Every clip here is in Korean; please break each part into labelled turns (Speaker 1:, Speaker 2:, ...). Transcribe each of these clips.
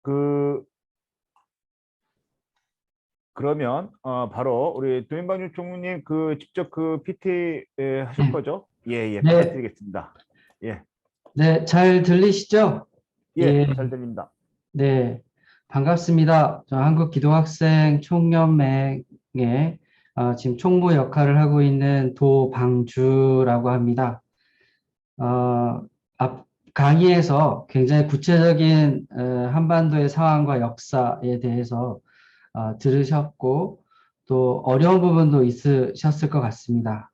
Speaker 1: 그 그러면 바로 우리 도인방유 총무님 직접 PT 하실
Speaker 2: 네,
Speaker 1: 거죠? 예, 예,
Speaker 2: 네,
Speaker 1: 부탁드리겠습니다. 예,
Speaker 2: 네, 잘 들리시죠?
Speaker 1: 예,
Speaker 2: 예,
Speaker 1: 잘 들립니다.
Speaker 2: 네, 반갑습니다. 저 한국기독학생 총연맹의 지금 총무 역할을 하고 있는 도방주라고 합니다. 어, 앞 강의에서 굉장히 구체적인 한반도의 상황과 역사에 대해서 들으셨고 또 어려운 부분도 있으셨을 것 같습니다.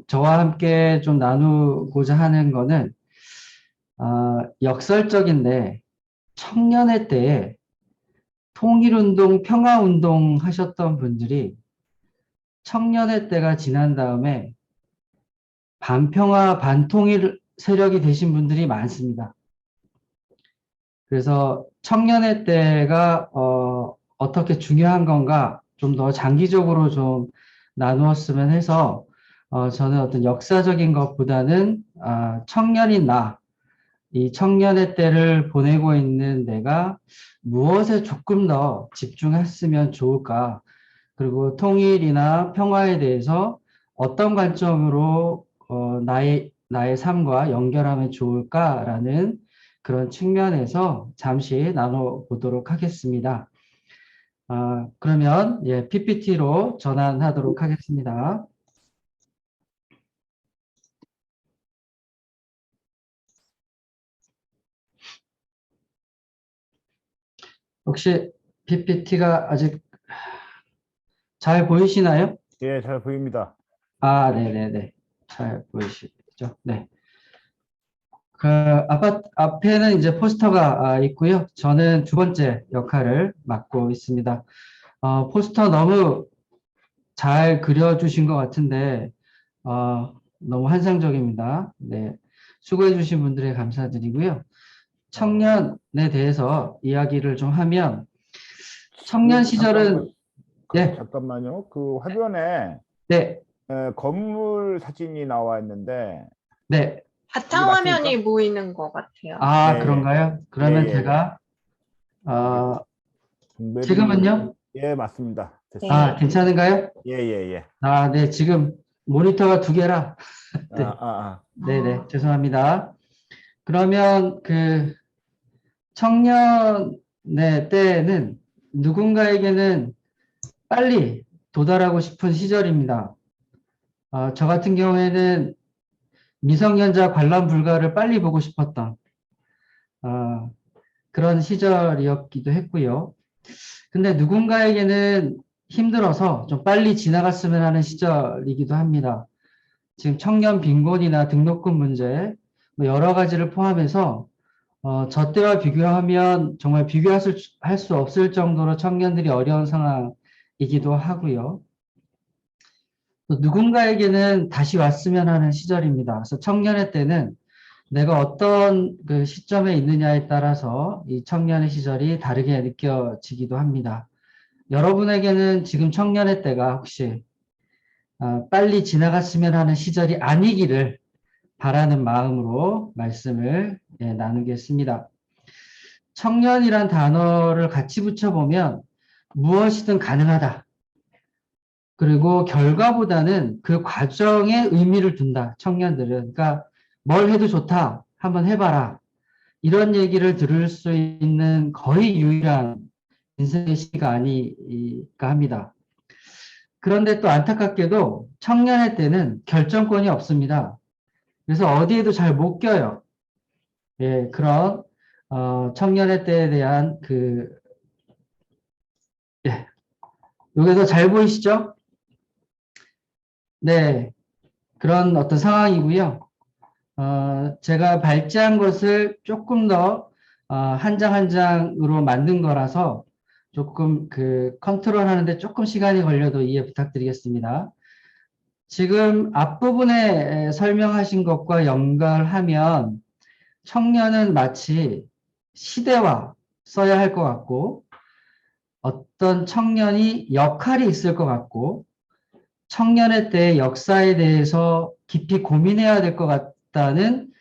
Speaker 2: 저와 함께 좀 나누고자 하는 거는 역설적인데 청년의 때에 통일운동, 평화운동 하셨던 분들이 청년의 때가 지난 다음에 반평화, 반통일 세력이 되신 분들이 많습니다. 그래서 청년의 때가 어떻게 중요한 건가 좀 더 장기적으로 좀 나누었으면 해서 저는 어떤 역사적인 것보다는 청년인 이 청년의 때를 보내고 있는 내가 무엇에 조금 더 집중했으면 좋을까? 그리고 통일이나 평화에 대해서 어떤 관점으로 나의 삶과 연결하면 좋을까라는 그런 측면에서 잠시 나눠보도록 하겠습니다. 그러면 예, PPT로 전환하도록 하겠습니다. 혹시 PPT가 아직 잘 보이시나요?
Speaker 1: 예, 잘 보입니다.
Speaker 2: 네네네. 잘 보이시죠? 네. 앞에는 이제 포스터가 있고요. 저는 두 번째 역할을 맡고 있습니다. 포스터 너무 잘 그려주신 것 같은데, 너무 환상적입니다. 네. 수고해주신 분들에 감사드리고요. 청년에 대해서 이야기를 좀 하면, 청년
Speaker 1: 잠깐만,
Speaker 2: 시절은, 네,
Speaker 1: 잠깐만요. 화면에
Speaker 2: 네,
Speaker 1: 건물 사진이 나와 있는데
Speaker 2: 네.
Speaker 1: 이게 맞습니까?
Speaker 3: 바탕화면이 보이는 것 같아요.
Speaker 1: 예, 예,
Speaker 2: 그런가요?
Speaker 1: 예,
Speaker 2: 그러면
Speaker 1: 예, 예.
Speaker 2: 제가,
Speaker 1: 이게
Speaker 2: 어,
Speaker 1: 동메리,
Speaker 2: 지금은요?
Speaker 1: 예, 맞습니다. 됐습니다.
Speaker 3: 네.
Speaker 2: 괜찮은가요?
Speaker 1: 예, 예, 예.
Speaker 2: 네, 지금 모니터가 두 개라.
Speaker 1: 아,
Speaker 2: 네,
Speaker 1: 아,
Speaker 2: 네네, 죄송합니다. 그러면 청년의 때는 누군가에게는 빨리 도달하고 싶은 시절입니다. 저 같은 경우에는 미성년자 관람 불가를 빨리 보고 싶었던 어, 그런 시절이었기도 했고요. 근데 누군가에게는 힘들어서 좀 빨리 지나갔으면 하는 시절이기도 합니다. 지금 청년 빈곤이나 등록금 문제, 뭐 여러 가지를 포함해서 저 때와 비교하면 정말 할 수 없을 정도로 청년들이 어려운 상황이기도 하고요. 또 누군가에게는 다시 왔으면 하는 시절입니다. 그래서 청년의 때는 내가 어떤 그 시점에 있느냐에 따라서 이 청년의 시절이 다르게 느껴지기도 합니다. 여러분에게는 지금 청년의 때가 혹시 빨리 지나갔으면 하는 시절이 아니기를 바라는 마음으로 말씀을 나누겠습니다. 청년이란 단어를 같이 붙여보면 무엇이든 가능하다. 그리고 결과보다는 그 과정에 의미를 둔다. 청년들은. 그러니까 뭘 해도 좋다. 한번 해봐라. 이런 얘기를 들을 수 있는 거의 유일한 인생의 시가 아닐까 합니다. 그런데 또 안타깝게도 청년의 때는 결정권이 없습니다. 그래서 어디에도 잘 못 껴요. 예, 그런 청년의 때에 대한 예, 여기서 잘 보이시죠? 네, 그런 어떤 상황이고요. 제가 발제한 것을 조금 더 한 장 한 장으로 만든 거라서 조금 컨트롤 하는데 조금 시간이 걸려도 이해 부탁드리겠습니다. 지금 앞부분에 설명하신 것과 연결하면 청년은 마치 시대와 써야 할 것 같고 어떤 청년이 역할이 있을 것 같고 청년의 때의 역사에 대해서 깊이 고민해야 될 것 같다는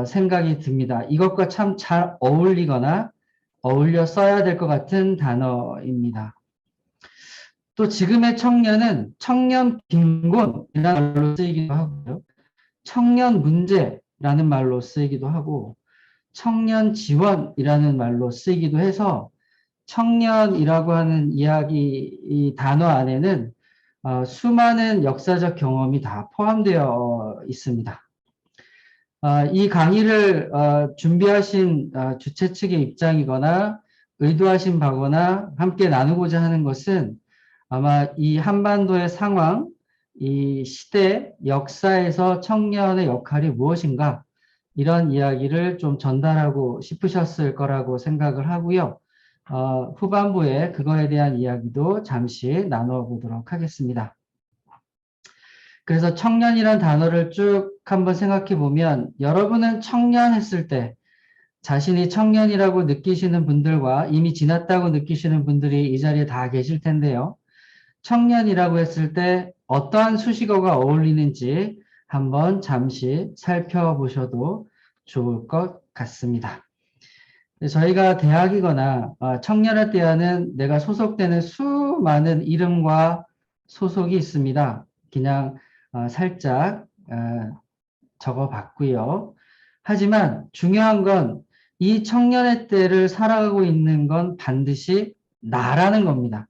Speaker 2: 생각이 듭니다. 이것과 참 잘 어울리거나 어울려 써야 될 것 같은 단어입니다. 또 지금의 청년은 청년 빈곤이라는 말로 쓰이기도 하고요. 청년 문제라는 말로 쓰이기도 하고 청년 지원이라는 말로 쓰이기도 해서 청년이라고 하는 이 단어 안에는 수많은 역사적 경험이 다 포함되어 있습니다. 이 강의를 준비하신 주최 측의 입장이거나 의도하신 바거나 함께 나누고자 하는 것은 아마 이 한반도의 상황, 이 시대, 역사에서 청년의 역할이 무엇인가 이런 이야기를 좀 전달하고 싶으셨을 거라고 생각을 하고요. 후반부에 그거에 대한 이야기도 잠시 나눠보도록 하겠습니다. 그래서 청년이란 단어를 쭉 한번 생각해 보면 여러분은 청년 했을 때 자신이 청년이라고 느끼시는 분들과 이미 지났다고 느끼시는 분들이 이 자리에 다 계실 텐데요. 청년이라고 했을 때 어떠한 수식어가 어울리는지 한번 잠시 살펴보셔도 좋을 것 같습니다. 저희가 대학이거나 청년학대하는 내가 소속되는 수많은 이름과 소속이 있습니다. 그냥 살짝 적어봤고요. 하지만 중요한 건 이 청년의 때를 살아가고 있는 건 반드시 나라는 겁니다.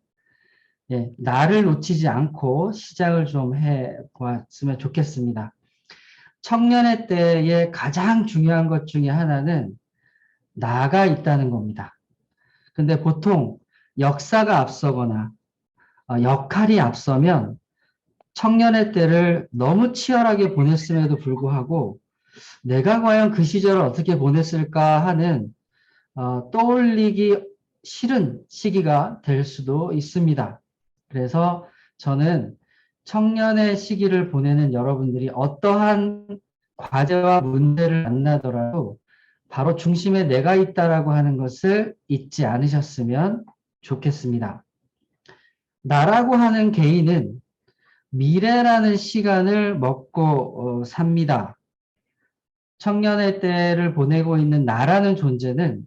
Speaker 2: 예, 나를 놓치지 않고 시작을 좀 해보았으면 좋겠습니다. 청년의 때의 가장 중요한 것 중에 하나는 나가 있다는 겁니다. 근데 보통 역사가 앞서거나 역할이 앞서면 청년의 때를 너무 치열하게 보냈음에도 불구하고 내가 과연 그 시절을 어떻게 보냈을까 하는 떠올리기 싫은 시기가 될 수도 있습니다. 그래서 저는 청년의 시기를 보내는 여러분들이 어떠한 과제와 문제를 만나더라도 바로 중심에 내가 있다라고 하는 것을 잊지 않으셨으면 좋겠습니다. 나라고 하는 개인은 미래라는 시간을 먹고 삽니다. 청년의 때를 보내고 있는 나라는 존재는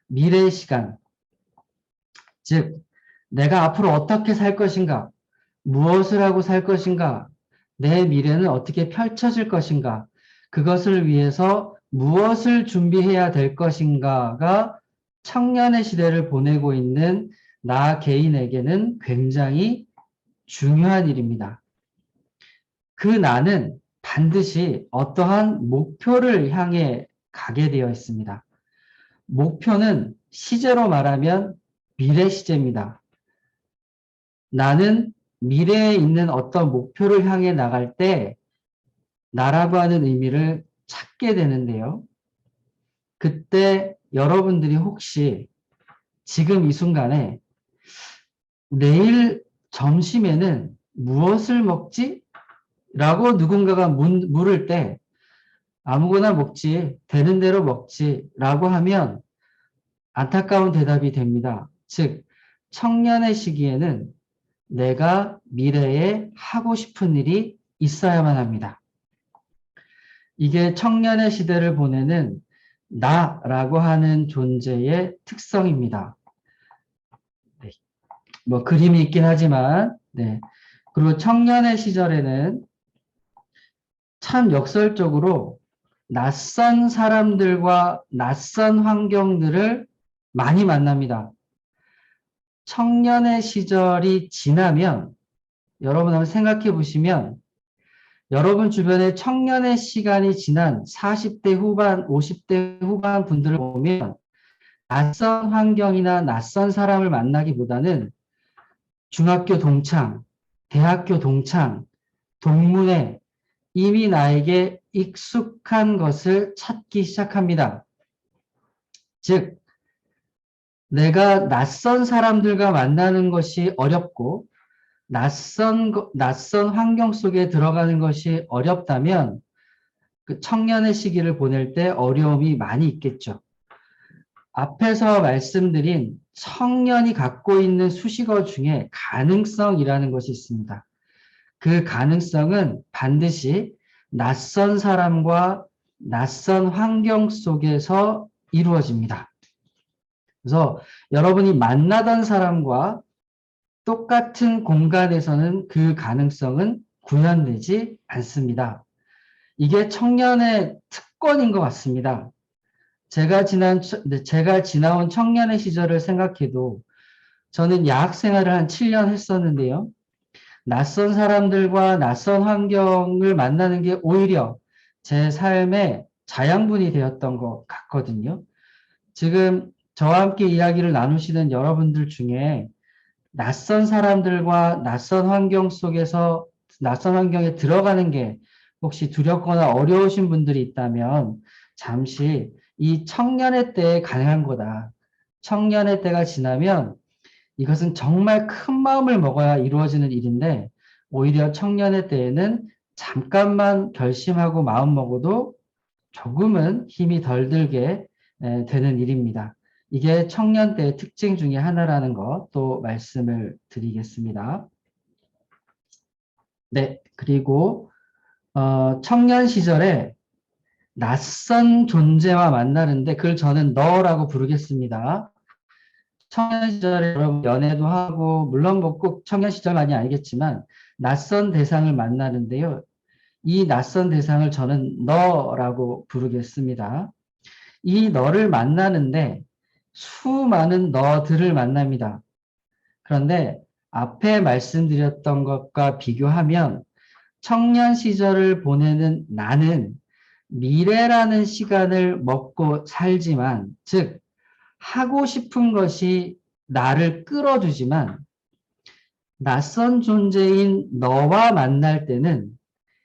Speaker 2: 미래의 시간, 즉 내가 앞으로 어떻게 살 것인가, 무엇을 하고 살 것인가, 내 미래는 어떻게 펼쳐질 것인가, 그것을 위해서 무엇을 준비해야 될 것인가가 청년의 시대를 보내고 있는 나 개인에게는 굉장히 중요한 일입니다. 그 나는 반드시 어떠한 목표를 향해 가게 되어 있습니다. 목표는 시제로 말하면 미래 시제입니다. 나는 미래에 있는 어떤 목표를 향해 나갈 때 나라고 하는 의미를 찾게 되는데요. 그때 여러분들이 혹시 지금 이 순간에 내일 점심에는 무엇을 먹지? 라고 누군가가 물을 때 아무거나 먹지, 되는 대로 먹지 라고 하면 안타까운 대답이 됩니다. 즉, 청년의 시기에는 내가 미래에 하고 싶은 일이 있어야만 합니다. 이게 청년의 시대를 보내는 나라고 하는 존재의 특성입니다. 네. 뭐 그림이 있긴 하지만, 네. 그리고 청년의 시절에는 참 역설적으로 낯선 사람들과 낯선 환경들을 많이 만납니다. 청년의 시절이 지나면 여러분 한번 생각해 보시면 여러분 주변에 청년의 시간이 지난 40대 후반, 50대 후반 분들을 보면 낯선 환경이나 낯선 사람을 만나기보다는 중학교 동창, 대학교 동창, 동문회, 이미 나에게 익숙한 것을 찾기 시작합니다. 즉, 내가 낯선 사람들과 만나는 것이 어렵고 낯선 환경 속에 들어가는 것이 어렵다면 그 청년의 시기를 보낼 때 어려움이 많이 있겠죠. 앞에서 말씀드린 청년이 갖고 있는 수식어 중에 가능성이라는 것이 있습니다. 그 가능성은 반드시 낯선 사람과 낯선 환경 속에서 이루어집니다. 그래서 여러분이 만나던 사람과 똑같은 공간에서는 그 가능성은 구현되지 않습니다. 이게 청년의 특권인 것 같습니다. 제가 지나온 청년의 시절을 생각해도 저는 야학 생활을 한 7년 했었는데요. 낯선 사람들과 낯선 환경을 만나는 게 오히려 제 삶의 자양분이 되었던 것 같거든요. 지금 저와 함께 이야기를 나누시는 여러분들 중에 낯선 사람들과 낯선 환경 속에서 낯선 환경에 들어가는 게 혹시 두렵거나 어려우신 분들이 있다면 잠시 이 청년의 때에 가능한 거다. 청년의 때가 지나면 이것은 정말 큰 마음을 먹어야 이루어지는 일인데 오히려 청년의 때에는 잠깐만 결심하고 마음 먹어도 조금은 힘이 덜 들게 되는 일입니다. 이게 청년 때의 특징 중에 하나라는 것 또 말씀을 드리겠습니다. 네, 그리고 청년 시절에 낯선 존재와 만나는데 그걸 저는 너라고 부르겠습니다. 청년 시절에 여러분 연애도 하고 물론 뭐 꼭 청년 시절만이 아니겠지만 낯선 대상을 만나는데요. 이 낯선 대상을 저는 너라고 부르겠습니다. 이 너를 만나는데 수많은 너들을 만납니다. 그런데 앞에 말씀드렸던 것과 비교하면 청년 시절을 보내는 나는 미래라는 시간을 먹고 살지만, 즉 하고 싶은 것이 나를 끌어주지만 낯선 존재인 너와 만날 때는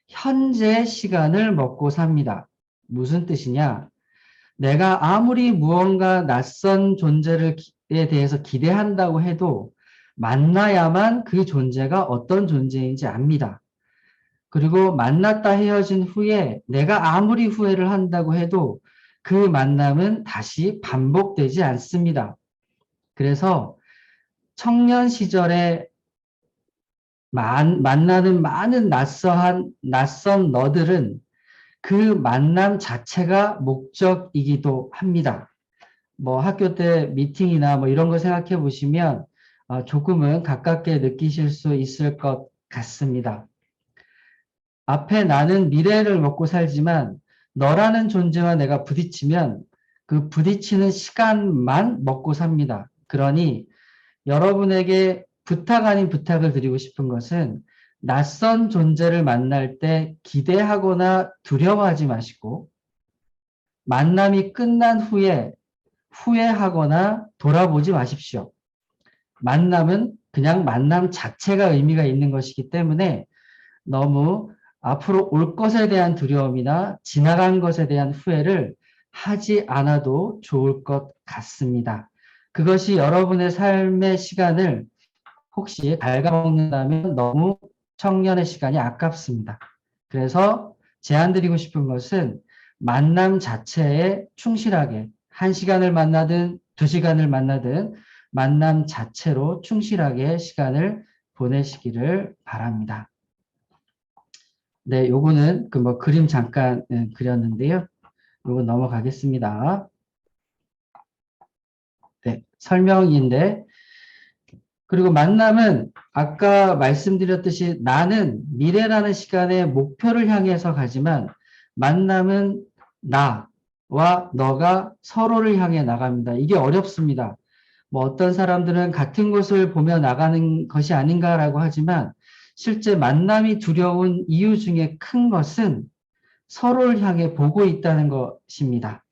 Speaker 2: 현재 시간을 먹고 삽니다. 무슨 뜻이냐? 내가 아무리 무언가 낯선 존재에 대해서 기대한다고 해도 만나야만 그 존재가 어떤 존재인지 압니다. 그리고 만났다 헤어진 후에 내가 아무리 후회를 한다고 해도 그 만남은 다시 반복되지 않습니다. 그래서 청년 시절에 만나는 많은 낯선 너들은 그 만남 자체가 목적이기도 합니다. 뭐 학교 때 미팅이나 뭐 이런 거 생각해 보시면 조금은 가깝게 느끼실 수 있을 것 같습니다. 앞에 나는 미래를 먹고 살지만 너라는 존재와 내가 부딪히면 그 부딪히는 시간만 먹고 삽니다. 그러니 여러분에게 부탁 아닌 부탁을 드리고 싶은 것은 낯선 존재를 만날 때 기대하거나 두려워하지 마시고 만남이 끝난 후에 후회하거나 돌아보지 마십시오. 만남은 그냥 만남 자체가 의미가 있는 것이기 때문에 너무 앞으로 올 것에 대한 두려움이나 지나간 것에 대한 후회를 하지 않아도 좋을 것 같습니다. 그것이 여러분의 삶의 시간을 혹시 갉아먹는다면 너무 청년의 시간이 아깝습니다. 그래서 제안드리고 싶은 것은 만남 자체에 충실하게 1시간을 만나든 2시간을 만나든 만남 자체로 충실하게 시간을 보내시기를 바랍니다. 네, 요거는 그 그림 잠깐 그렸는데요. 요거 넘어가겠습니다. 네, 설명인데 그리고 만남은 아까 말씀드렸듯이 나는 미래라는 시간에 목표를 향해서 가지만 만남은 나와 너가 서로를 향해 나갑니다. 이게 어렵습니다. 뭐 어떤 사람들은 같은 곳을 보며 나가는 것이 아닌가라고 하지만 실제 만남이 두려운 이유 중에 큰 것은 서로를 향해 보고 있다는 것입니다.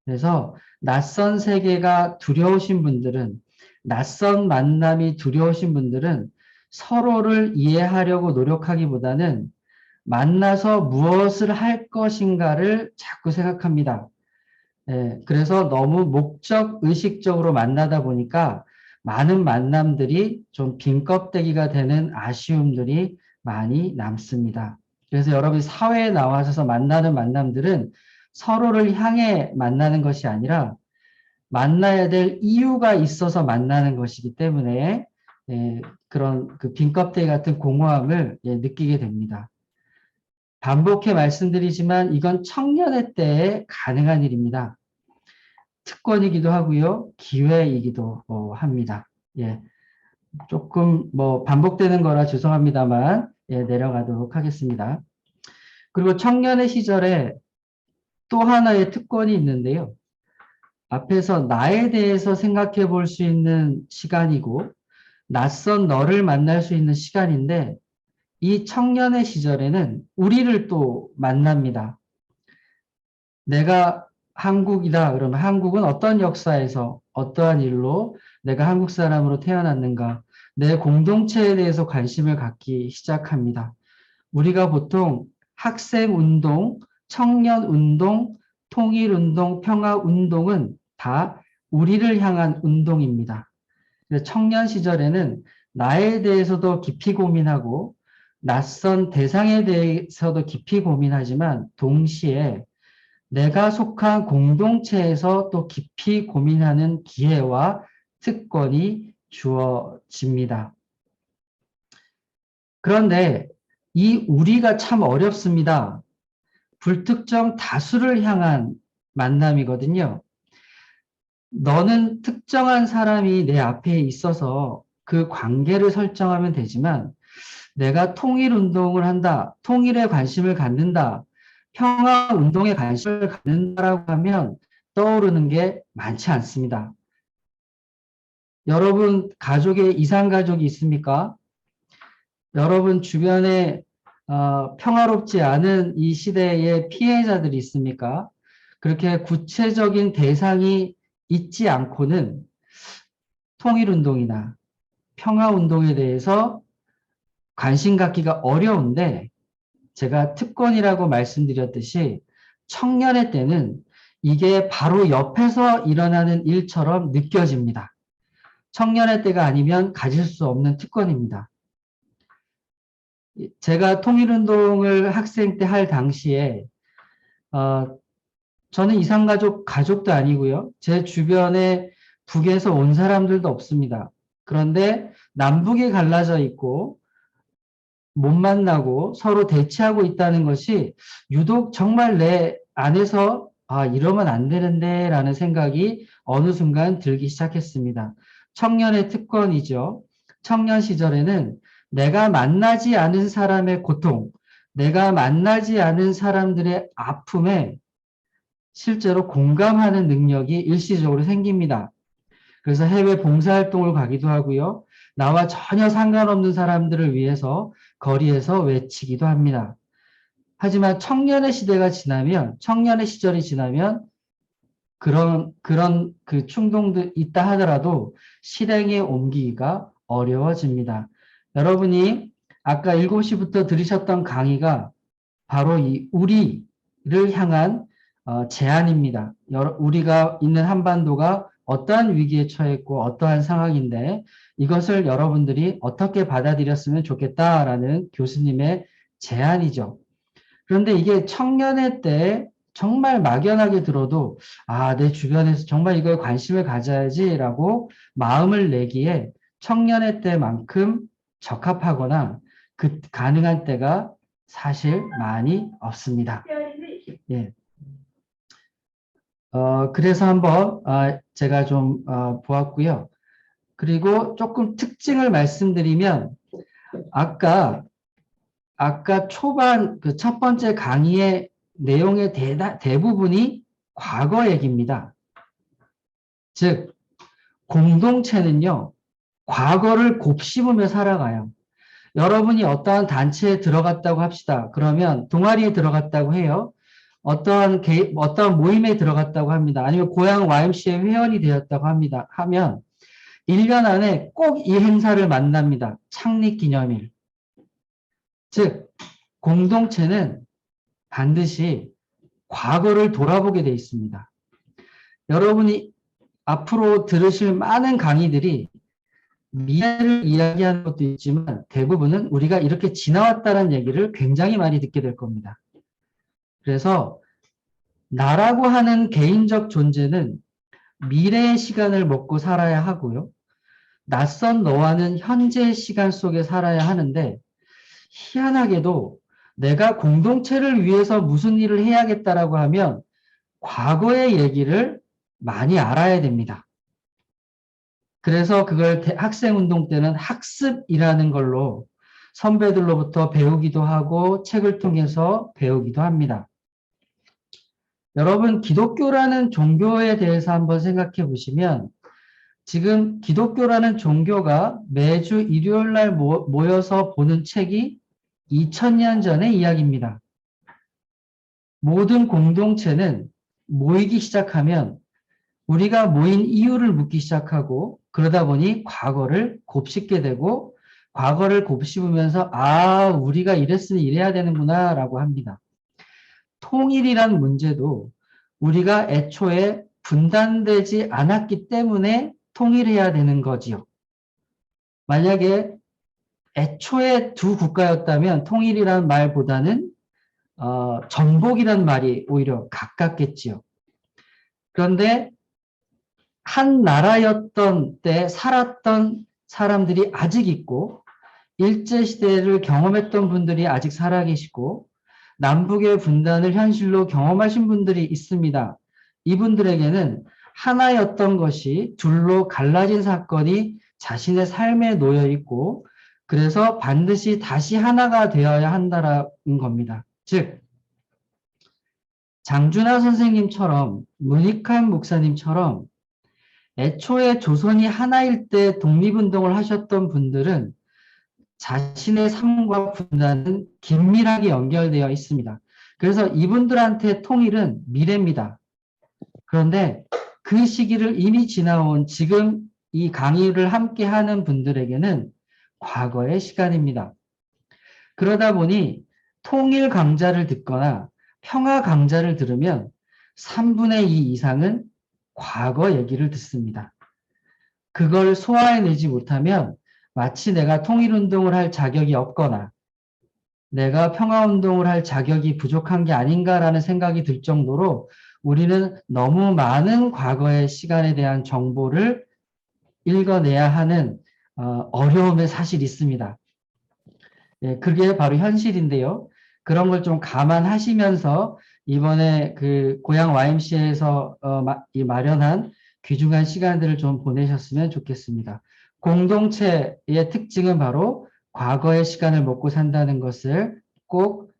Speaker 2: 그래서 낯선 세계가 두려우신 분들은 낯선 만남이 두려우신 분들은 서로를 이해하려고 노력하기보다는 만나서 무엇을 할 것인가를 자꾸 생각합니다. 그래서 너무 목적 의식적으로 만나다 보니까 많은 만남들이 좀 빈 껍데기가 되는 아쉬움들이 많이 남습니다. 그래서 여러분이 사회에 나와서 만나는 만남들은 서로를 향해 만나는 것이 아니라 만나야 될 이유가 있어서 만나는 것이기 때문에 그런 그 빈 껍데기 같은 공허함을 느끼게 됩니다. 반복해 말씀드리지만 이건 청년의 때에 가능한 일입니다. 특권이기도 하고요. 기회이기도 합니다. 예. 조금 뭐 반복되는 거라 죄송합니다만 예, 내려가도록 하겠습니다. 그리고 청년의 시절에 또 하나의 특권이 있는데요. 앞에서 나에 대해서 생각해 볼 수 있는 시간이고 낯선 너를 만날 수 있는 시간인데 이 청년의 시절에는 우리를 또 만납니다. 내가 한국이다 그러면 한국은 어떤 역사에서 어떠한 일로 내가 한국 사람으로 태어났는가 내 공동체에 대해서 관심을 갖기 시작합니다. 우리가 보통 학생운동, 청년운동, 통일운동, 평화운동은 다 우리를 향한 운동입니다. 청년 시절에는 나에 대해서도 깊이 고민하고 낯선 대상에 대해서도 깊이 고민하지만 동시에 내가 속한 공동체에서 또 깊이 고민하는 기회와 특권이 주어집니다. 그런데 이 우리가 참 어렵습니다. 불특정 다수를 향한 만남이거든요. 너는 특정한 사람이 내 앞에 있어서 그 관계를 설정하면 되지만 내가 통일운동을 한다, 통일에 관심을 갖는다, 평화운동에 관심을 갖는다라고 하면 떠오르는 게 많지 않습니다. 여러분 가족에 이상가족이 있습니까? 여러분 주변에 평화롭지 않은 이 시대의 피해자들이 있습니까? 그렇게 구체적인 대상이 있지 않고는 통일운동이나 평화운동에 대해서 관심 갖기가 어려운데 제가 특권이라고 말씀드렸듯이 청년의 때는 이게 바로 옆에서 일어나는 일처럼 느껴집니다. 청년의 때가 아니면 가질 수 없는 특권입니다. 제가 통일운동을 학생 때 할 당시에 저는 가족도 아니고요. 제 주변에 북에서 온 사람들도 없습니다. 그런데 남북이 갈라져 있고 못 만나고 서로 대치하고 있다는 것이 유독 정말 내 안에서 이러면 안 되는데 라는 생각이 어느 순간 들기 시작했습니다. 청년의 특권이죠. 청년 시절에는 내가 만나지 않은 사람의 고통, 내가 만나지 않은 사람들의 아픔에 실제로 공감하는 능력이 일시적으로 생깁니다. 그래서 해외 봉사활동을 가기도 하고요. 나와 전혀 상관없는 사람들을 위해서 거리에서 외치기도 합니다. 하지만 청년의 시대가 지나면, 청년의 시절이 지나면 그런 그 충동도 있다 하더라도 실행에 옮기기가 어려워집니다. 여러분이 아까 7시부터 들으셨던 강의가 바로 이 우리를 향한 제안입니다. 우리가 있는 한반도가 어떠한 위기에 처했고 어떠한 상황인데 이것을 여러분들이 어떻게 받아들였으면 좋겠다라는 교수님의 제안이죠. 그런데 이게 청년의 때 정말 막연하게 들어도 내 주변에서 정말 이거에 관심을 가져야지라고 마음을 내기에 청년의 때만큼 적합하거나 가능한 때가 사실 많이 없습니다. 예. 그래서 한번 제가 좀 보았고요. 그리고 조금 특징을 말씀드리면 아까 초반 그 첫 번째 강의의 내용의 대부분이 과거 얘기입니다. 즉 공동체는요. 과거를 곱씹으며 살아가요. 여러분이 어떠한 단체에 들어갔다고 합시다. 그러면 동아리에 들어갔다고 해요. 어떠한 모임에 들어갔다고 합니다. 아니면 고향 YMCA 회원이 되었다고 합니다. 하면 1년 안에 꼭 이 행사를 만납니다. 창립기념일. 즉 공동체는 반드시 과거를 돌아보게 돼 있습니다. 여러분이 앞으로 들으실 많은 강의들이 미래를 이야기하는 것도 있지만 대부분은 우리가 이렇게 지나왔다는 얘기를 굉장히 많이 듣게 될 겁니다. 그래서 나라고 하는 개인적 존재는 미래의 시간을 먹고 살아야 하고요. 낯선 너와는 현재의 시간 속에 살아야 하는데 희한하게도 내가 공동체를 위해서 무슨 일을 해야겠다라고 하면 과거의 얘기를 많이 알아야 됩니다. 그래서 그걸 학생운동 때는 학습이라는 걸로 선배들로부터 배우기도 하고 책을 통해서 배우기도 합니다. 여러분, 기독교라는 종교에 대해서 한번 생각해 보시면 지금 기독교라는 종교가 매주 일요일 날 모여서 보는 책이 2000년 전의 이야기입니다. 모든 공동체는 모이기 시작하면 우리가 모인 이유를 묻기 시작하고 그러다 보니 과거를 곱씹게 되고 과거를 곱씹으면서 아, 우리가 이랬으니 이래야 되는구나 라고 합니다. 통일이란 문제도 우리가 애초에 분단되지 않았기 때문에 통일해야 되는 거지요. 만약에 애초에 두 국가였다면 통일이란 말보다는 정복이란 말이 오히려 가깝겠지요. 그런데 한 나라였던 때 살았던 사람들이 아직 있고 일제시대를 경험했던 분들이 아직 살아계시고 남북의 분단을 현실로 경험하신 분들이 있습니다. 이분들에게는 하나였던 것이 둘로 갈라진 사건이 자신의 삶에 놓여 있고 그래서 반드시 다시 하나가 되어야 한다는 겁니다. 즉 장준하 선생님처럼 문익환 목사님처럼 애초에 조선이 하나일 때 독립운동을 하셨던 분들은 자신의 삶과 분단은 긴밀하게 연결되어 있습니다. 그래서 이분들한테 통일은 미래입니다. 그런데 그 시기를 이미 지나온 지금 이 강의를 함께 하는 분들에게는 과거의 시간입니다. 그러다 보니 통일 강좌를 듣거나 평화 강좌를 들으면 3분의 2 이상은 과거 얘기를 듣습니다. 그걸 소화해내지 못하면 마치 내가 통일운동을 할 자격이 없거나 내가 평화운동을 할 자격이 부족한 게 아닌가라는 생각이 들 정도로 우리는 너무 많은 과거의 시간에 대한 정보를 읽어내야 하는 어려움에 사실 있습니다. 예, 그게 바로 현실인데요. 그런 걸 좀 감안하시면서 이번에 그 고향 YMCA에서 마련한 귀중한 시간들을 좀 보내셨으면 좋겠습니다. 공동체의 특징은 바로 과거의 시간을 먹고 산다는 것을 꼭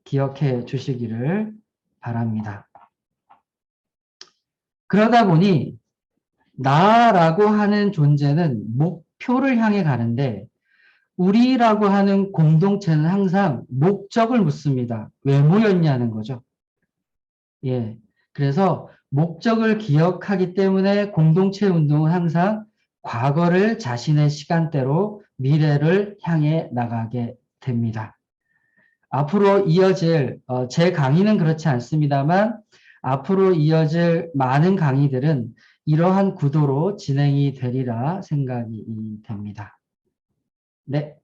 Speaker 2: 기억해 주시기를 바랍니다. 그러다 보니 나라고 하는 존재는 목표를 향해 가는데 우리라고 하는 공동체는 항상 목적을 묻습니다. 왜 모였냐는 거죠. 예. 그래서 목적을 기억하기 때문에 공동체 운동은 항상 과거를 자신의 시간대로 미래를 향해 나가게 됩니다. 앞으로 이어질 제 강의는 그렇지 않습니다만 앞으로 이어질 많은 강의들은 이러한 구도로 진행이 되리라 생각이 됩니다. 네.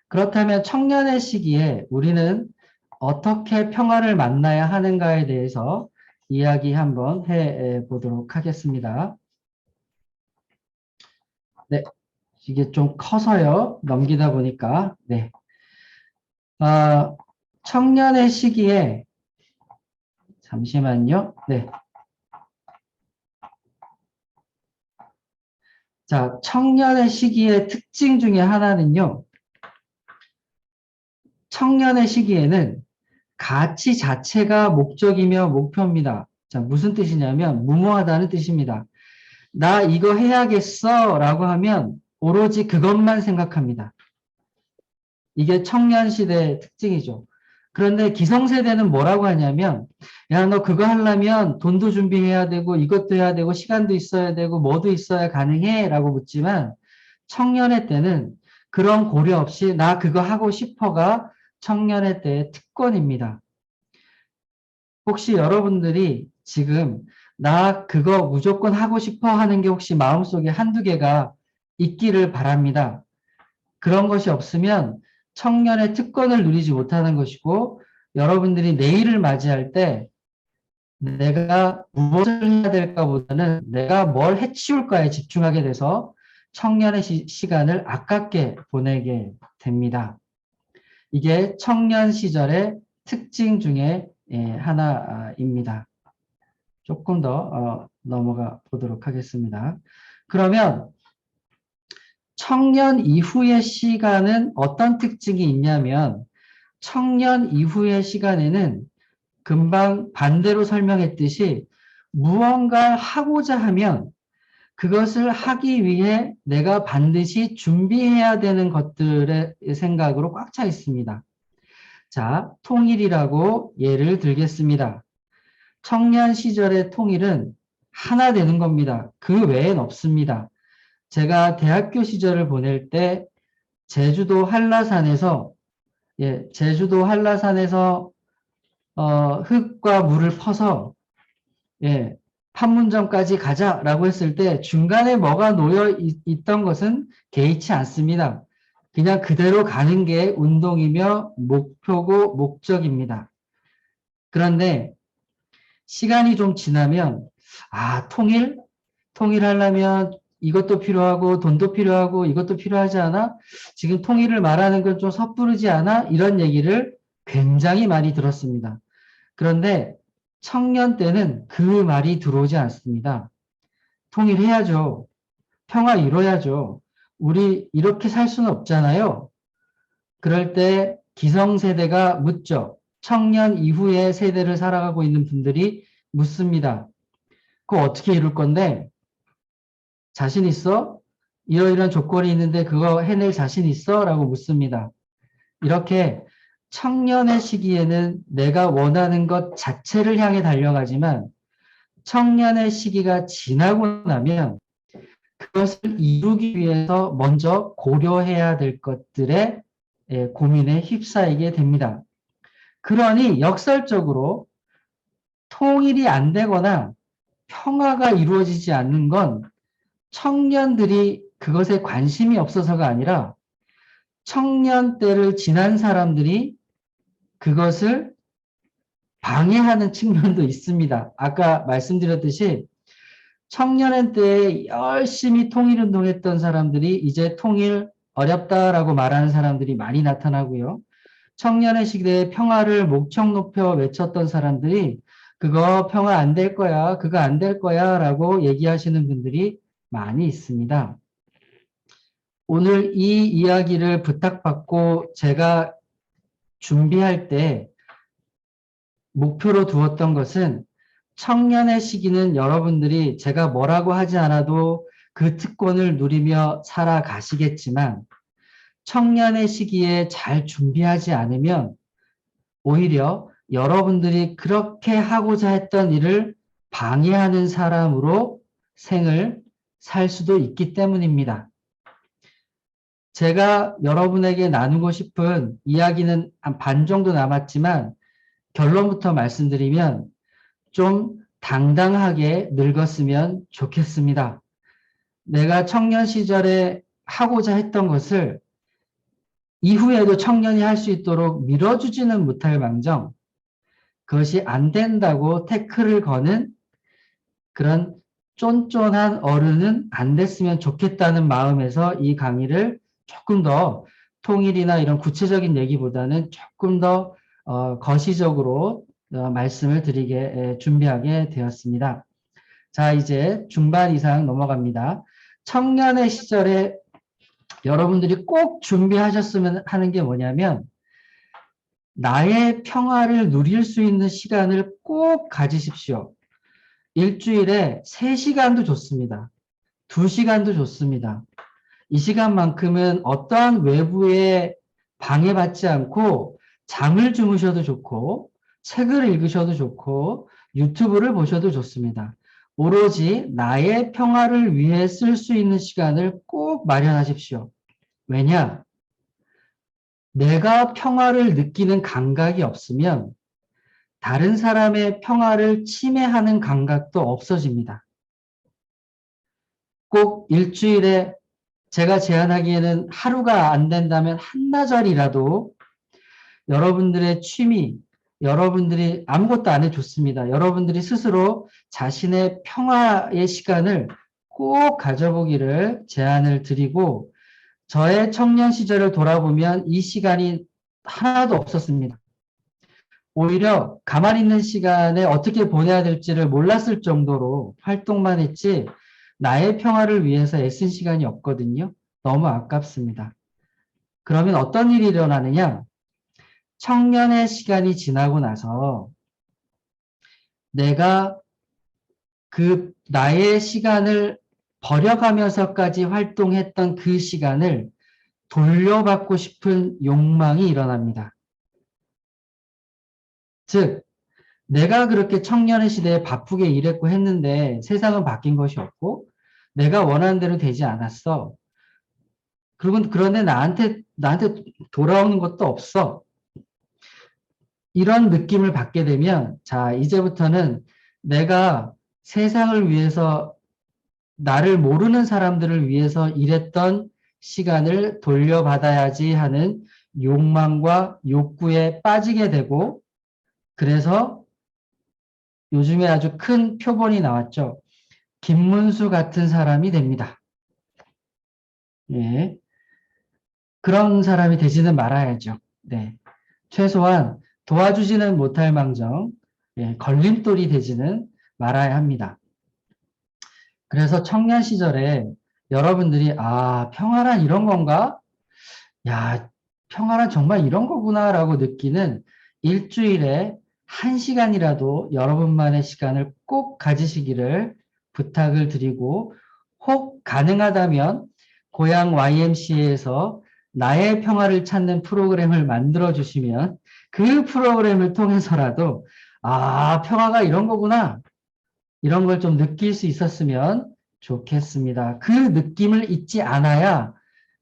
Speaker 2: 그렇다면 청년의 시기에 우리는 어떻게 평화를 만나야 하는가에 대해서 이야기 한번 해 보도록 하겠습니다. 네. 이게 좀 커서요. 넘기다 보니까. 네. 청년의 시기에 잠시만요. 네. 자, 청년의 시기의 특징 중에 하나는요. 청년의 시기에는 가치 자체가 목적이며 목표입니다. 자, 무슨 뜻이냐면 무모하다는 뜻입니다. 나 이거 해야겠어 라고 하면 오로지 그것만 생각합니다. 이게 청년 시대의 특징이죠. 그런데 기성세대는 뭐라고 하냐면 야, 너 그거 하려면 돈도 준비해야 되고 이것도 해야 되고 시간도 있어야 되고 뭐도 있어야 가능해 라고 묻지만 청년의 때는 그런 고려 없이 나 그거 하고 싶어가 청년의 때의 특권입니다. 혹시 여러분들이 지금 나 그거 무조건 하고 싶어 하는 게 혹시 마음속에 한두 개가 있기를 바랍니다. 그런 것이 없으면 청년의 특권을 누리지 못하는 것이고 여러분들이 내일을 맞이할 때 내가 무엇을 해야 될까 보다는 내가 뭘 해치울까에 집중하게 돼서 청년의 시간을 아깝게 보내게 됩니다. 이게 청년 시절의 특징 중에 하나입니다. 조금 더 넘어가 보도록 하겠습니다. 그러면 청년 이후의 시간은 어떤 특징이 있냐면 청년 이후의 시간에는 금방 반대로 설명했듯이 무언가 하고자 하면 그것을 하기 위해 내가 반드시 준비해야 되는 것들의 생각으로 꽉 차 있습니다. 자, 통일이라고 예를 들겠습니다. 청년 시절의 통일은 하나 되는 겁니다. 그 외엔 없습니다. 제가 대학교 시절을 보낼 때 제주도 한라산에서 흙과 물을 퍼서 판문점까지 가자라고 했을 때 중간에 뭐가 놓여 있던 것은 개의치 않습니다. 그냥 그대로 가는 게 운동이며 목표고 목적입니다. 그런데 시간이 좀 지나면 통일하려면 이것도 필요하고 돈도 필요하고 이것도 필요하지 않아? 지금 통일을 말하는 건 좀 섣부르지 않아? 이런 얘기를 굉장히 많이 들었습니다. 그런데 청년 때는 그 말이 들어오지 않습니다. 통일해야죠. 평화 이뤄야죠. 우리 이렇게 살 수는 없잖아요. 그럴 때 기성세대가 묻죠. 청년 이후의 세대를 살아가고 있는 분들이 묻습니다. 그거 어떻게 이룰 건데? 자신 있어? 이러이러한 조건이 있는데 그거 해낼 자신 있어? 라고 묻습니다. 이렇게 청년의 시기에는 내가 원하는 것 자체를 향해 달려가지만 청년의 시기가 지나고 나면 그것을 이루기 위해서 먼저 고려해야 될 것들의 고민에 휩싸이게 됩니다. 그러니 역설적으로 통일이 안 되거나 평화가 이루어지지 않는 건 청년들이 그것에 관심이 없어서가 아니라 청년 때를 지난 사람들이 그것을 방해하는 측면도 있습니다. 아까 말씀드렸듯이 청년의 때에 열심히 통일운동했던 사람들이 이제 통일 어렵다라고 말하는 사람들이 많이 나타나고요. 청년의 시대에 평화를 목청 높여 외쳤던 사람들이 그거 평화 안 될 거야, 그거 안 될 거야 라고 얘기하시는 분들이 많이 있습니다. 오늘 이 이야기를 부탁받고 제가 준비할 때 목표로 두었던 것은 청년의 시기는 여러분들이 제가 뭐라고 하지 않아도 그 특권을 누리며 살아가시겠지만 청년의 시기에 잘 준비하지 않으면 오히려 여러분들이 그렇게 하고자 했던 일을 방해하는 사람으로 생을 살 수도 있기 때문입니다. 제가 여러분에게 나누고 싶은 이야기는 한 반 정도 남았지만 결론부터 말씀드리면 좀 당당하게 늙었으면 좋겠습니다. 내가 청년 시절에 하고자 했던 것을 이후에도 청년이 할 수 있도록 밀어주지는 못할 망정 그것이 안 된다고 태클을 거는 그런 쫀쫀한 어른은 안 됐으면 좋겠다는 마음에서 이 강의를 조금 더 통일이나 이런 구체적인 얘기보다는 조금 더 거시적으로 말씀을 드리게 준비하게 되었습니다. 자, 이제 중반 이상 넘어갑니다. 청년의 시절에 여러분들이 꼭 준비하셨으면 하는 게 뭐냐면 나의 평화를 누릴 수 있는 시간을 꼭 가지십시오. 일주일에 3시간도 좋습니다. 2시간도 좋습니다. 이 시간만큼은 어떠한 외부에 방해받지 않고 잠을 주무셔도 좋고 책을 읽으셔도 좋고 유튜브를 보셔도 좋습니다. 오로지 나의 평화를 위해 쓸 수 있는 시간을 꼭 마련하십시오. 왜냐? 내가 평화를 느끼는 감각이 없으면 다른 사람의 평화를 침해하는 감각도 없어집니다. 꼭 일주일에 제가 제안하기에는 하루가 안 된다면 한나절이라도 여러분들의 취미, 여러분들이 아무것도 안 해줬습니다. 여러분들이 스스로 자신의 평화의 시간을 꼭 가져보기를 제안을 드리고 저의 청년 시절을 돌아보면 이 시간이 하나도 없었습니다. 오히려 가만히 있는 시간에 어떻게 보내야 될지를 몰랐을 정도로 활동만 했지 나의 평화를 위해서 애쓴 시간이 없거든요. 너무 아깝습니다. 그러면 어떤 일이 일어나느냐? 청년의 시간이 지나고 나서 내가 그 나의 시간을 버려가면서까지 활동했던 그 시간을 돌려받고 싶은 욕망이 일어납니다. 즉, 내가 그렇게 청년의 시대에 바쁘게 일했고 했는데 세상은 바뀐 것이 없고 내가 원하는 대로 되지 않았어. 그리고 그런데 나한테 돌아오는 것도 없어. 이런 느낌을 받게 되면 자, 이제부터는 내가 세상을 위해서 나를 모르는 사람들을 위해서 일했던 시간을 돌려받아야지 하는 욕망과 욕구에 빠지게 되고 그래서 요즘에 아주 큰 표본이 나왔죠. 김문수 같은 사람이 됩니다. 예. 그런 사람이 되지는 말아야죠. 네. 최소한 도와주지는 못할 망정, 예, 걸림돌이 되지는 말아야 합니다. 그래서 청년 시절에 여러분들이 아, 평화란 이런 건가? 야, 평화란 정말 이런 거구나라고 느끼는 일주일에 1시간이라도 여러분만의 시간을 꼭 가지시기를 부탁을 드리고 혹 가능하다면 고향 YMCA에서 나의 평화를 찾는 프로그램을 만들어 주시면 그 프로그램을 통해서라도 아, 평화가 이런 거구나. 이런 걸 좀 느낄 수 있었으면 좋겠습니다. 그 느낌을 잊지 않아야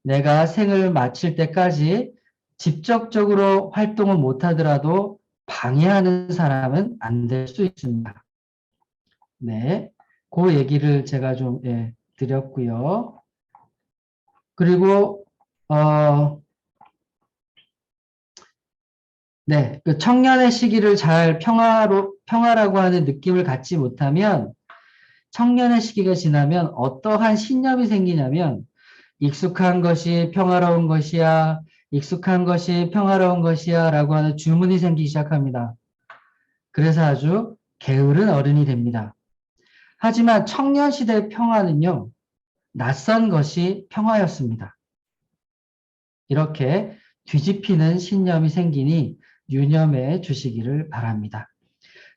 Speaker 2: 내가 생을 마칠 때까지 직접적으로 활동을 못하더라도 방해하는 사람은 안 될 수 있습니다. 네, 그 얘기를 제가 좀 드렸고요. 그리고 네, 그 청년의 시기를 잘 평화라고 하는 느낌을 갖지 못하면 청년의 시기가 지나면 어떠한 신념이 생기냐면 익숙한 것이 평화로운 것이야, 익숙한 것이 평화로운 것이야 라고 하는 주문이 생기기 시작합니다. 그래서 아주 게으른 어른이 됩니다. 하지만 청년 시대의 평화는요, 낯선 것이 평화였습니다. 이렇게 뒤집히는 신념이 생기니 유념해 주시기를 바랍니다.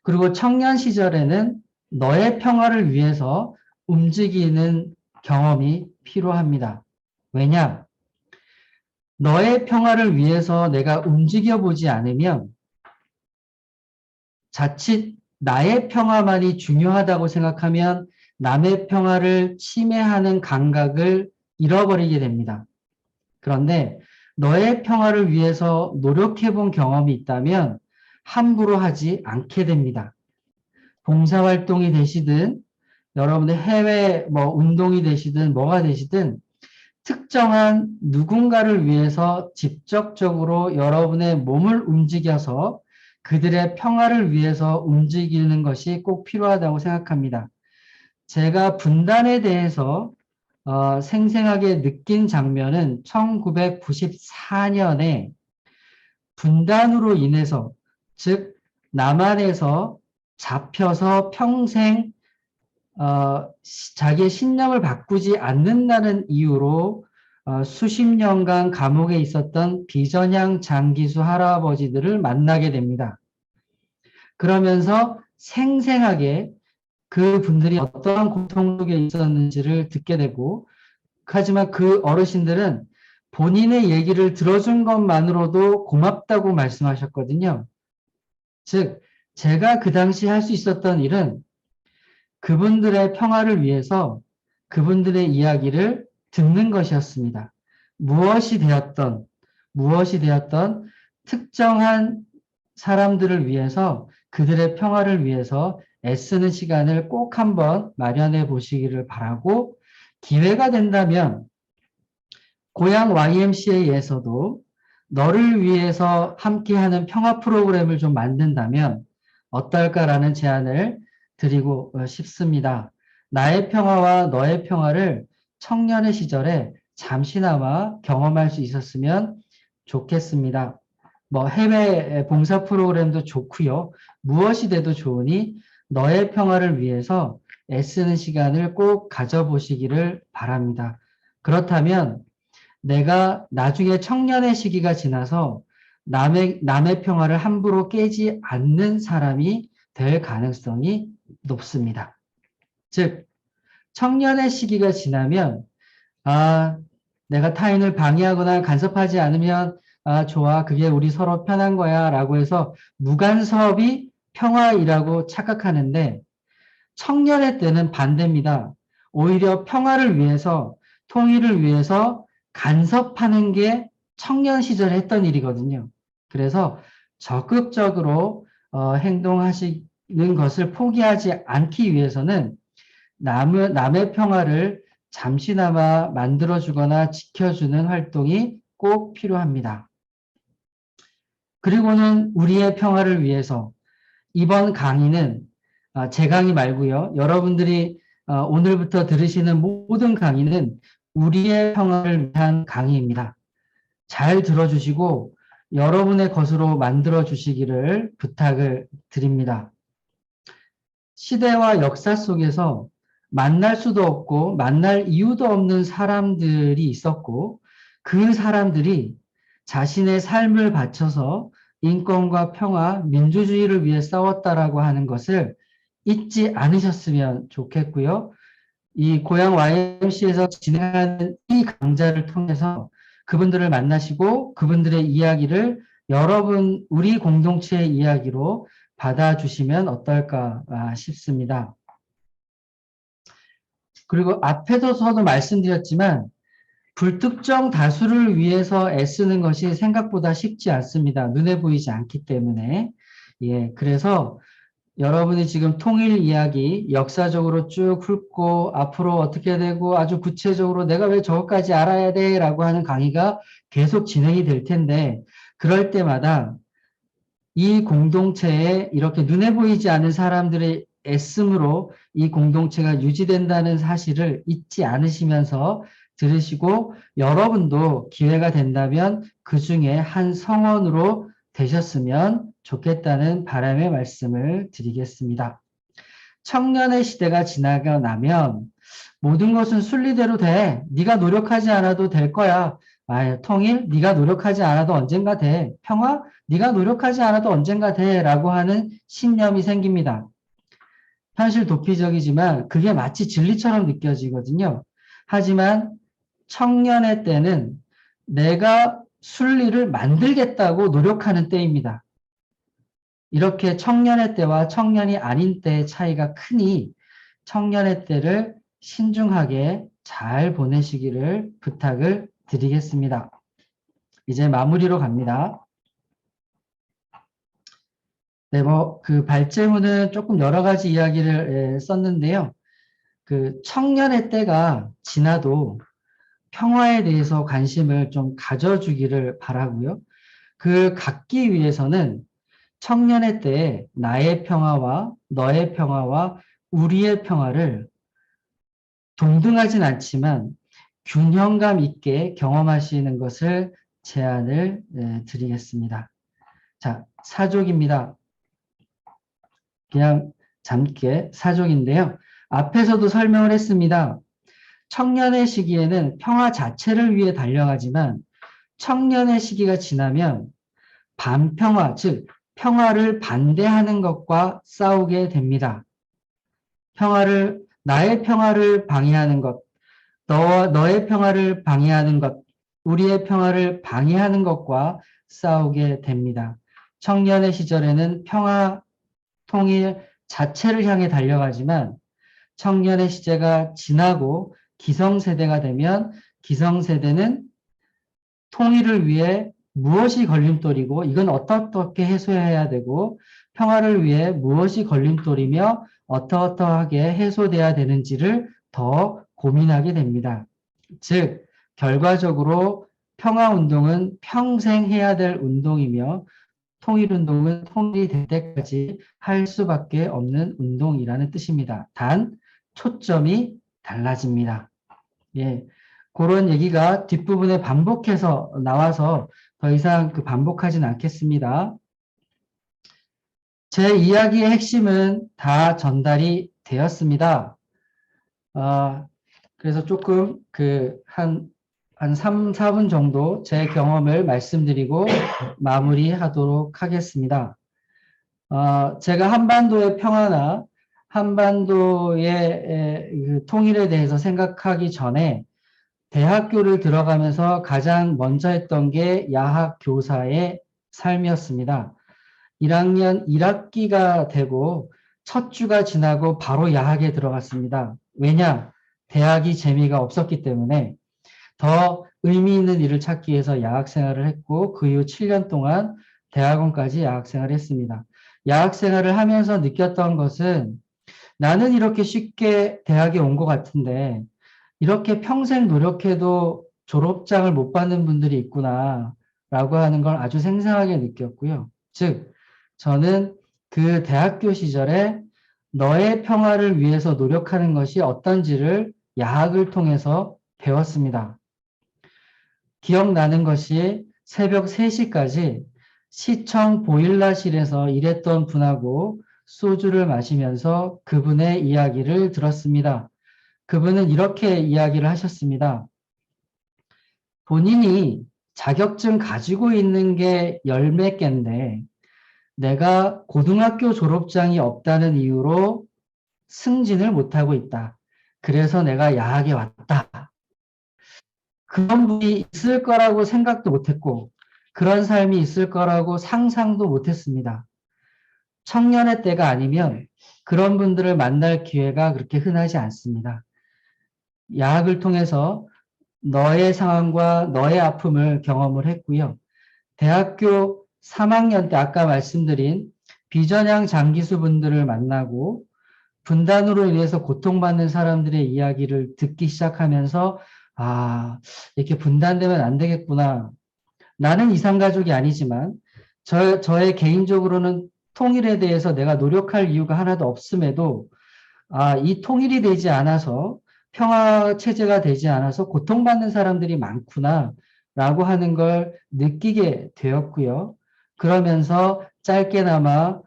Speaker 2: 그리고 청년 시절에는 너의 평화를 위해서 움직이는 경험이 필요합니다. 왜냐? 너의 평화를 위해서 내가 움직여 보지 않으면 자칫 나의 평화만이 중요하다고 생각하면 남의 평화를 침해하는 감각을 잃어버리게 됩니다. 그런데 너의 평화를 위해서 노력해 본 경험이 있다면 함부로 하지 않게 됩니다. 봉사활동이 되시든 여러분의 해외 운동이 되시든 뭐가 되시든 특정한 누군가를 위해서 직접적으로 여러분의 몸을 움직여서 그들의 평화를 위해서 움직이는 것이 꼭 필요하다고 생각합니다. 제가 분단에 대해서 생생하게 느낀 장면은 1994년에 분단으로 인해서 즉 남한에서 잡혀서 평생 자기의 신념을 바꾸지 않는다는 이유로 수십 년간 감옥에 있었던 비전향 장기수 할아버지들을 만나게 됩니다. 그러면서 생생하게 그분들이 어떠한 고통 속에 있었는지를 듣게 되고 하지만 그 어르신들은 본인의 얘기를 들어준 것만으로도 고맙다고 말씀하셨거든요. 즉 제가 그 당시 할 수 있었던 일은 그분들의 평화를 위해서 그분들의 이야기를 듣는 것이었습니다. 무엇이 되었던 특정한 사람들을 위해서 그들의 평화를 위해서 애쓰는 시간을 꼭 한번 마련해 보시기를 바라고 기회가 된다면 고향 YMCA에서도 너를 위해서 함께하는 평화 프로그램을 좀 만든다면 어떨까라는 제안을 드리고 싶습니다. 나의 평화와 너의 평화를 청년의 시절에 잠시나마 경험할 수 있었으면 좋겠습니다. 뭐 해외 봉사 프로그램도 좋고요. 무엇이 돼도 좋으니 너의 평화를 위해서 애쓰는 시간을 꼭 가져보시기를 바랍니다. 그렇다면 내가 나중에 청년의 시기가 지나서 남의 평화를 함부로 깨지 않는 사람이 될 가능성이 높습니다. 즉, 청년의 시기가 지나면, 내가 타인을 방해하거나 간섭하지 않으면, 좋아, 그게 우리 서로 편한 거야, 라고 해서 무간섭이 평화이라고 착각하는데, 청년의 때는 반대입니다. 오히려 평화를 위해서, 통일을 위해서 간섭하는 게 청년 시절에 했던 일이거든요. 그래서 적극적으로 행동하시는 것을 포기하지 않기 위해서는 남의 평화를 잠시나마 만들어주거나 지켜주는 활동이 꼭 필요합니다. 그리고는 우리의 평화를 위해서 이번 강의는 제 강의 말고요. 여러분들이 오늘부터 들으시는 모든 강의는 우리의 평화를 위한 강의입니다. 잘 들어주시고 여러분의 것으로 만들어 주시기를 부탁을 드립니다. 시대와 역사 속에서 만날 수도 없고 만날 이유도 없는 사람들이 있었고 그 사람들이 자신의 삶을 바쳐서 인권과 평화, 민주주의를 위해 싸웠다라고 하는 것을 잊지 않으셨으면 좋겠고요. 이 고향 YMC에서 진행하는 이 강좌를 통해서 그분들을 만나시고 그분들의 이야기를 여러분, 우리 공동체의 이야기로 받아주시면 어떨까 싶습니다. 그리고 앞에서도 말씀드렸지만 불특정 다수를 위해서 애쓰는 것이 생각보다 쉽지 않습니다. 눈에 보이지 않기 때문에. 예, 그래서 여러분이 지금 통일 이야기 역사적으로 쭉 훑고 앞으로 어떻게 되고 아주 구체적으로 내가 왜 저것까지 알아야 돼 라고 하는 강의가 계속 진행이 될 텐데 그럴 때마다 이 공동체에 이렇게 눈에 보이지 않는 사람들의 애씀으로 이 공동체가 유지된다는 사실을 잊지 않으시면서 들으시고 여러분도 기회가 된다면 그 중에 한 성원으로 되셨으면 좋겠다는 바람의 말씀을 드리겠습니다. 청년의 시대가 지나고 나면 모든 것은 순리대로 돼. 네가 노력하지 않아도 될 거야. 통일? 네가 노력하지 않아도 언젠가 돼. 평화? 네가 노력하지 않아도 언젠가 돼. 라고 하는 신념이 생깁니다. 현실 도피적이지만 그게 마치 진리처럼 느껴지거든요. 하지만 청년의 때는 내가 순리를 만들겠다고 노력하는 때입니다. 이렇게 청년의 때와 청년이 아닌 때의 차이가 크니 청년의 때를 신중하게 잘 보내시기를 부탁을 드리겠습니다. 이제 마무리로 갑니다. 네, 그 발제문은 조금 여러 가지 이야기를 썼는데요. 그 청년의 때가 지나도 평화에 대해서 관심을 좀 가져주기를 바라고요. 그 갖기 위해서는 청년의 때에 나의 평화와 너의 평화와 우리의 평화를 동등하진 않지만 균형감 있게 경험하시는 것을 제안을 드리겠습니다. 자, 사족입니다. 그냥 짧게 사족인데요. 앞에서도 설명을 했습니다. 청년의 시기에는 평화 자체를 위해 달려가지만 청년의 시기가 지나면 반평화, 즉 평화를 반대하는 것과 싸우게 됩니다. 나의 평화를 방해하는 것, 너의 평화를 방해하는 것, 우리의 평화를 방해하는 것과 싸우게 됩니다. 청년의 시절에는 평화, 통일 자체를 향해 달려가지만 청년의 시대가 지나고 기성세대가 되면 기성세대는 통일을 위해 무엇이 걸림돌이고 이건 어떻게 해소해야 되고 평화를 위해 무엇이 걸림돌이며 어떠어떠하게 해소돼야 되는지를 더 고민하게 됩니다. 즉 결과적으로 평화운동은 평생 해야 될 운동이며 통일운동은 통일이 될 때까지 할 수밖에 없는 운동이라는 뜻입니다. 단 초점이 달라집니다. 예, 그런 얘기가 뒷부분에 반복해서 나와서 더 이상 반복하진 않겠습니다. 제 이야기의 핵심은 다 전달이 되었습니다. 그래서 조금 한 3, 4분 정도 제 경험을 말씀드리고 마무리하도록 하겠습니다. 제가 한반도의 평화나 한반도의 통일에 대해서 생각하기 전에 대학교를 들어가면서 가장 먼저 했던 게 야학 교사의 삶이었습니다. 1학년 1학기가 되고 첫 주가 지나고 바로 야학에 들어갔습니다. 왜냐? 대학이 재미가 없었기 때문에 더 의미 있는 일을 찾기 위해서 야학 생활을 했고 그 이후 7년 동안 대학원까지 야학 생활을 했습니다. 야학 생활을 하면서 느꼈던 것은 나는 이렇게 쉽게 대학에 온 것 같은데 이렇게 평생 노력해도 졸업장을 못 받는 분들이 있구나 라고 하는 걸 아주 생생하게 느꼈고요. 즉 저는 그 대학교 시절에 너의 평화를 위해서 노력하는 것이 어떤지를 야학을 통해서 배웠습니다. 기억나는 것이 새벽 3시까지 시청 보일러실에서 일했던 분하고 소주를 마시면서 그분의 이야기를 들었습니다. 그분은 이렇게 이야기를 하셨습니다. 본인이 자격증 가지고 있는 게 열 몇 개인데 내가 고등학교 졸업장이 없다는 이유로 승진을 못하고 있다. 그래서 내가 야학에 왔다. 그런 분이 있을 거라고 생각도 못했고 그런 삶이 있을 거라고 상상도 못했습니다. 청년의 때가 아니면 그런 분들을 만날 기회가 그렇게 흔하지 않습니다. 야학을 통해서 너의 상황과 너의 아픔을 경험을 했고요. 대학교 3학년 때 아까 말씀드린 비전향 장기수 분들을 만나고 분단으로 인해서 고통받는 사람들의 이야기를 듣기 시작하면서 이렇게 분단되면 안 되겠구나. 나는 이산가족이 아니지만 저의 개인적으로는 통일에 대해서 내가 노력할 이유가 하나도 없음에도 이 통일이 되지 않아서 평화 체제가 되지 않아서 고통받는 사람들이 많구나 라고 하는 걸 느끼게 되었고요. 그러면서 짧게나마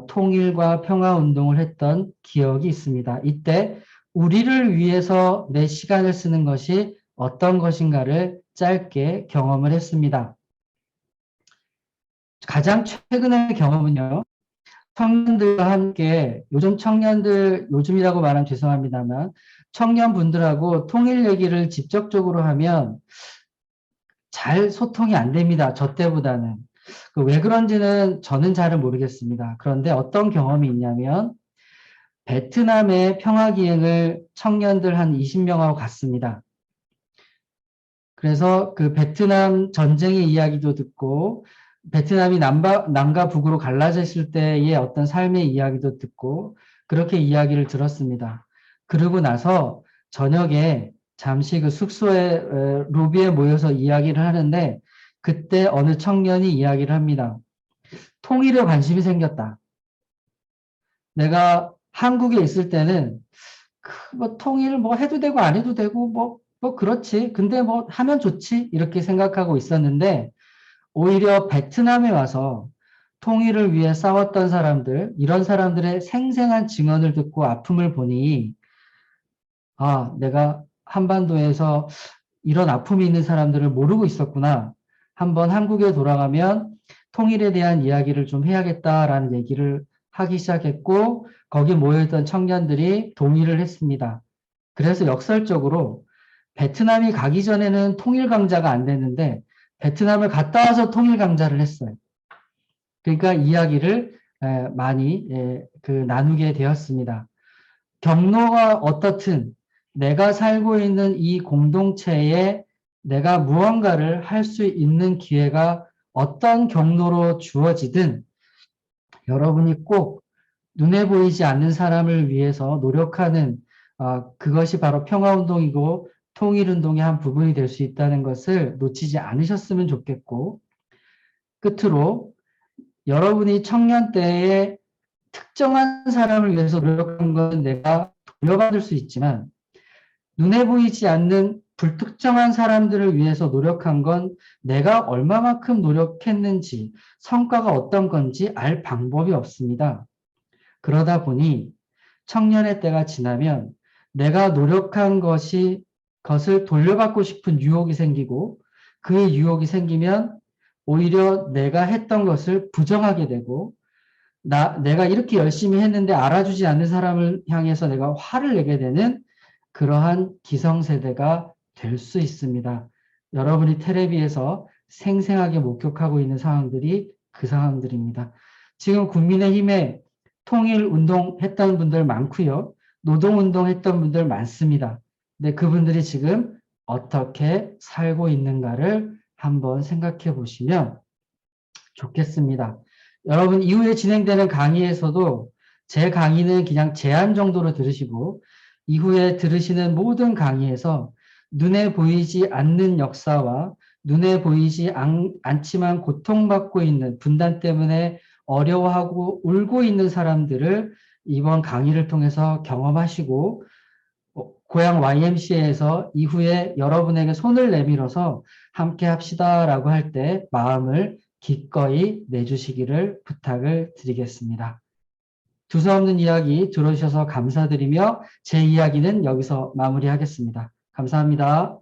Speaker 2: 통일과 평화 운동을 했던 기억이 있습니다. 이때 우리를 위해서 내 시간을 쓰는 것이 어떤 것인가를 짧게 경험을 했습니다. 가장 최근의 경험은요. 청년들과 함께 요즘이라고 말하면 죄송합니다만 청년분들하고 통일 얘기를 직접적으로 하면 잘 소통이 안 됩니다. 저 때보다는. 왜 그런지는 저는 잘은 모르겠습니다. 그런데 어떤 경험이 있냐면 베트남의 평화기행을 청년들 한 20명하고 갔습니다. 그래서 그 베트남 전쟁의 이야기도 듣고 베트남이 남과 북으로 갈라졌을 때의 어떤 삶의 이야기도 듣고 그렇게 이야기를 들었습니다. 그러고 나서 저녁에 잠시 그 숙소의 로비에 모여서 이야기를 하는데 그때 어느 청년이 이야기를 합니다. 통일에 관심이 생겼다. 내가 한국에 있을 때는 통일 해도 되고 안 해도 되고 그렇지. 근데 하면 좋지. 이렇게 생각하고 있었는데 오히려 베트남에 와서 통일을 위해 싸웠던 사람들, 이런 사람들의 생생한 증언을 듣고 아픔을 보니 내가 한반도에서 이런 아픔이 있는 사람들을 모르고 있었구나. 한번 한국에 돌아가면 통일에 대한 이야기를 좀 해야겠다라는 얘기를 하기 시작했고 거기 모여있던 청년들이 동의를 했습니다. 그래서 역설적으로 베트남이 가기 전에는 통일 강자가 안 됐는데 베트남을 갔다 와서 통일 강자를 했어요. 그러니까 이야기를 많이 나누게 되었습니다. 경로가 어떻든 내가 살고 있는 이 공동체에 내가 무언가를 할 수 있는 기회가 어떤 경로로 주어지든 여러분이 꼭 눈에 보이지 않는 사람을 위해서 노력하는 그것이 바로 평화운동이고 통일운동의 한 부분이 될 수 있다는 것을 놓치지 않으셨으면 좋겠고 끝으로 여러분이 청년 때에 특정한 사람을 위해서 노력한 것은 내가 돌려받을 수 있지만 눈에 보이지 않는 불특정한 사람들을 위해서 노력한 건 내가 얼마만큼 노력했는지, 성과가 어떤 건지 알 방법이 없습니다. 그러다 보니 청년의 때가 지나면 내가 노력한 것을 돌려받고 싶은 유혹이 생기고, 그 유혹이 생기면 오히려 내가 했던 것을 부정하게 되고, 내가 이렇게 열심히 했는데 알아주지 않는 사람을 향해서 내가 화를 내게 되는 그러한 기성세대가 될 수 있습니다. 여러분이 텔레비에서 생생하게 목격하고 있는 상황들이 그 상황들입니다. 지금 국민의힘에 통일운동 했던 분들 많고요. 노동운동 했던 분들 많습니다. 근데 그분들이 지금 어떻게 살고 있는가를 한번 생각해 보시면 좋겠습니다. 여러분, 이후에 진행되는 강의에서도 제 강의는 그냥 제한 정도로 들으시고, 이후에 들으시는 모든 강의에서 눈에 보이지 않는 역사와 눈에 보이지 않지만 고통받고 있는, 분단 때문에 어려워하고 울고 있는 사람들을 이번 강의를 통해서 경험하시고, 고향 YMCA에서 이후에 여러분에게 손을 내밀어서 함께 합시다라고 할 때 마음을 기꺼이 내주시기를 부탁을 드리겠습니다. 두서없는 이야기 들어주셔서 감사드리며 제 이야기는 여기서 마무리하겠습니다. 감사합니다.